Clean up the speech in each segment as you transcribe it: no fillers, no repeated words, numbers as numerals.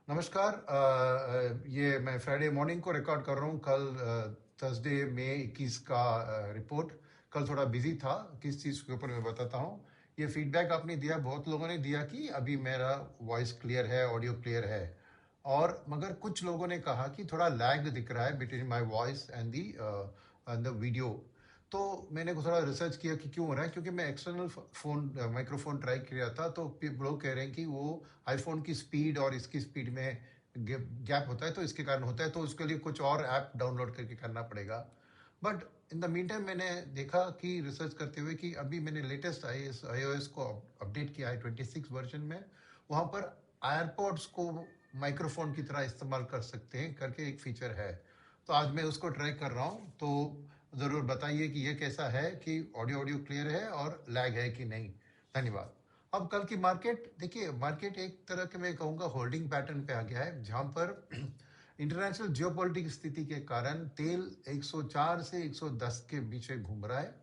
नमस्कार। ये मैं फ्राइडे मॉर्निंग को रिकॉर्ड कर रहा हूँ। कल थर्सडे मई 21 का रिपोर्ट। कल थोड़ा बिजी था, किस चीज़ के ऊपर मैं बताता हूँ। ये फीडबैक आपने दिया, बहुत लोगों ने दिया कि अभी मेरा वॉइस क्लियर है, ऑडियो क्लियर है, और मगर कुछ लोगों ने कहा कि थोड़ा लैग दिख रहा है between my voice and the video. तो मैंने थोड़ा रिसर्च किया कि क्यों हो रहा है, क्योंकि मैं एक्सटर्नल फ़ोन माइक्रोफोन ट्राई किया था, तो लोग कह रहे हैं कि वो आईफोन की स्पीड और इसकी स्पीड में गैप होता है, तो इसके कारण होता है, तो उसके लिए कुछ और ऐप डाउनलोड करके करना पड़ेगा। But in the mean time मैंने देखा कि रिसर्च करते हुए कि अभी मैंने लेटेस्ट iOS को अपडेट किया है 26 वर्जन में। वहाँ पर एयरपॉड्स को माइक्रोफोन की तरह इस्तेमाल कर सकते हैं करके एक फीचर है। तो आज मैं उसको ट्राई कर रहा हूँ, तो ज़रूर बताइए कि ये कैसा है, कि ऑडियो ऑडियो क्लियर है और लैग है कि नहीं। धन्यवाद। अब कल की मार्केट देखिए, मार्केट एक तरह के मैं कहूँगा होल्डिंग पैटर्न पे आ गया है, जहाँ पर इंटरनेशनल जियोपॉलिटिक स्थिति के कारण तेल 104 से 110 के बीच में घूम रहा है,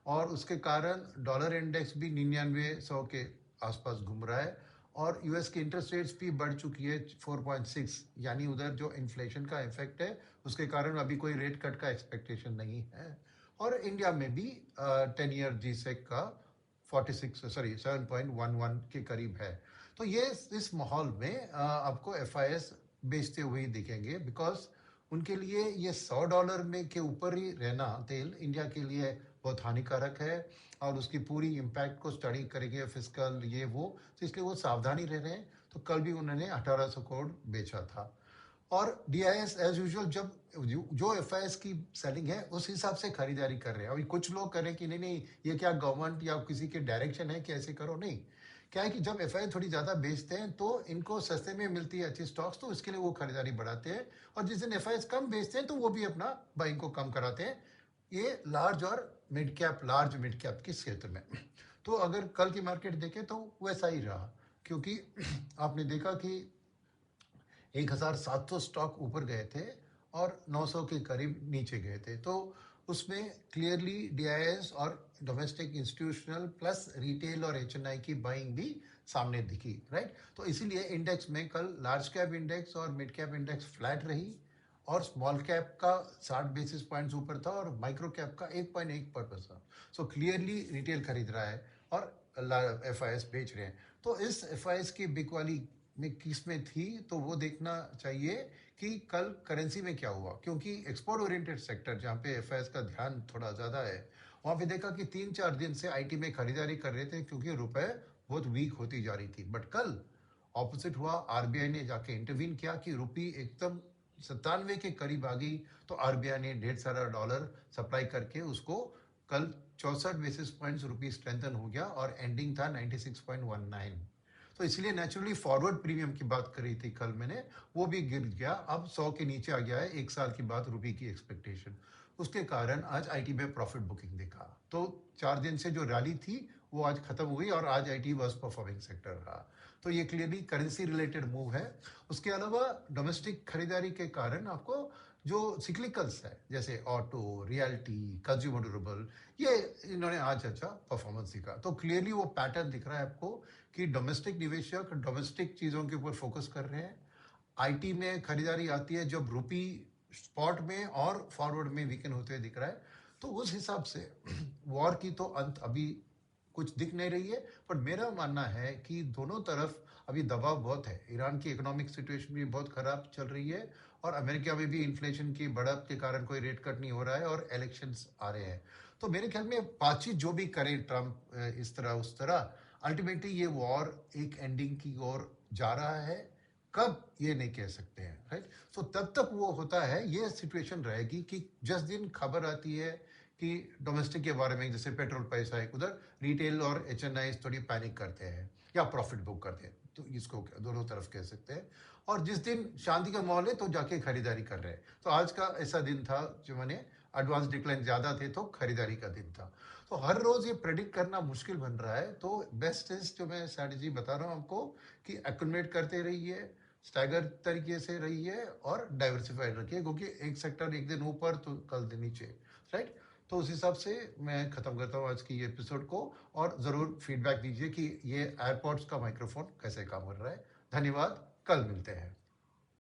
और उसके कारण डॉलर इंडेक्स भी 99 100 के आसपास घूम रहा है, और यूएस की इंटरेस्ट रेट्स भी बढ़ चुकी है 4.6, यानी उधर जो इन्फ्लेशन का इफेक्ट है उसके कारण अभी कोई रेट कट का एक्सपेक्टेशन नहीं है। और इंडिया में भी 10 ईयर जी सेक का 7.11 के करीब है। तो ये इस माहौल में आपको एफआईएस बेचते हुए दिखेंगे, बिकॉज उनके लिए ये $100 में के ऊपर ही रहना तेल इंडिया के लिए बहुत हानिकारक है, और उसकी पूरी इम्पैक्ट को स्टडी करेंगे, फिजिकल ये वो, तो इसलिए वो सावधानी रह रहे हैं। तो कल भी उन्होंने 1800 करोड़ बेचा था। और डीआईएस एज यूजुअल, जब जो एफआईएस की सेलिंग है उस हिसाब से खरीदारी कर रहे हैं। अभी कुछ लोग कह रहे हैं कि नहीं नहीं, ये क्या गवर्नमेंट या किसी के डायरेक्शन है कि ऐसे करो, नहीं। क्या है कि जब एफआईआई थोड़ी ज़्यादा बेचते हैं तो इनको सस्ते में मिलती है अच्छी स्टॉक्स, तो इसके लिए वो खरीदारी बढ़ाते हैं। और जिस दिन एफआईआई कम बेचते हैं तो वो भी अपना बाइंग को कम कराते हैं, ये लार्ज और mid cap, large mid cap के क्षेत्र में। तो अगर कल की मार्केट देखें तो वैसा ही रहा, क्योंकि आपने देखा कि 1700 स्टॉक ऊपर गए थे और 900 के करीब नीचे गए थे। तो उसमें क्लियरली डीआईएस और डोमेस्टिक इंस्टीट्यूशनल प्लस रिटेल और एचएनआई की बाइंग भी सामने दिखी, राइट। तो इसीलिए इंडेक्स में कल लार्ज कैप इंडेक्स और मिड कैप इंडेक्स फ्लैट रही, और स्मॉल कैप का 60 बेसिस पॉइंट्स ऊपर था, और माइक्रो कैप का 1.1% था। सो क्लियरली रिटेल खरीद रहा है और एफआईएस बेच रहे हैं। तो इस एफआईएस की बिग वाली में किस में थी, तो वो देखना चाहिए कि कल करेंसी में क्या हुआ, क्योंकि एक्सपोर्ट ओरिएंटेड सेक्टर जहाँ पे एफआईएस का ध्यान थोड़ा ज़्यादा है, वहाँ पे देखा कि 3-4 दिन से आईटी में खरीदारी कर रहे थे, क्योंकि रुपए बहुत वीक होती जा रही थी। बट कल ऑपोजिट हुआ, आरबीआई ने जाके इंटरवीन किया कि रुपी एकदम 97 के करीब आ गई, तो आरबीआई ने ढेर सारा डॉलर सप्लाई करके उसको कल 64 बेसिस पॉइंट्स रुपी स्ट्रेंथन हो गया, और एंडिंग था 96.19। तो इसलिए नेचुरली फॉरवर्ड प्रीमियम की बात करी थी कल मैंने, वो भी गिर गया, अब 100 के नीचे आ गया है, एक साल की बात रुपये की एक्सपेक्टेशन। उसके कारण आज आईटी में प्रॉफिट बुकिंग देखा। तो 4 दिन से जो रैली थी वो आज खत्म हुई, और आज आईटी वर्स्ट परफॉर्मिंग सेक्टर रहा। तो ये क्लियरली करेंसी रिलेटेड मूव है। उसके अलावा डोमेस्टिक खरीदारी के कारण आपको जो सिक्लिकल्स है, जैसे ऑटो, रियल्टी, कंज्यूमर ड्यूरेबल, ये इन्होंने आज अच्छा परफॉर्मेंस दिखा। तो क्लियरली वो पैटर्न दिख रहा है आपको कि डोमेस्टिक निवेशक डोमेस्टिक चीज़ों के ऊपर फोकस कर रहे हैं। आईटी में खरीदारी आती है जब रुपी स्पॉट में और फॉरवर्ड में वीकन होते हुए दिख रहा है। तो उस हिसाब से वॉर की तो अंत अभी कुछ दिख नहीं रही है, पर मेरा मानना है कि दोनों तरफ अभी दबाव बहुत है। ईरान की इकोनॉमिक सिचुएशन भी बहुत खराब चल रही है, और अमेरिका में भी इन्फ्लेशन की बढ़त के कारण कोई रेट कट नहीं हो रहा है, और इलेक्शंस आ रहे हैं। तो मेरे ख्याल में बातचीत जो भी करे ट्रम्प इस तरह उस तरह, अल्टीमेटली ये वॉर एक एंडिंग की ओर जा रहा है। कब ये नहीं कह सकते हैं, राइट। सो तब तक वो होता है, ये सिचुएशन रहेगी कि जिस दिन खबर आती है कि डोमेस्टिक के बारे में, जैसे पेट्रोल प्राइस है, उधर रिटेल और एचएनआई थोड़ी पैनिक करते हैं या प्रॉफिट बुक करते हैं, तो इसको दोनों तरफ कह सकते हैं। और जिस दिन शांति का माहौल है तो जाके खरीदारी कर रहे हैं। तो आज का ऐसा दिन था जो मैंने एडवांस डिक्लाइन ज़्यादा थे तो खरीदारी का दिन था। तो हर रोज़ ये प्रेडिक्ट करना मुश्किल बन रहा है। तो बेस्ट इज जो मैं स्ट्रैटेजी बता रहा हूँ आपको, कि एक्यूमुलेट करते रहिए, स्टैगर तरीके से रहिए, और डाइवर्सिफाइड रखिए, क्योंकि एक सेक्टर एक दिन ऊपर तो कल दिन नीचे, राइट। तो उस हिसाब से मैं ख़त्म करता हूँ आज की ये एपिसोड को, और ज़रूर फीडबैक दीजिए कि ये एयरपॉड्स का माइक्रोफोन कैसे काम कर रहा है। धन्यवाद, कल मिलते हैं।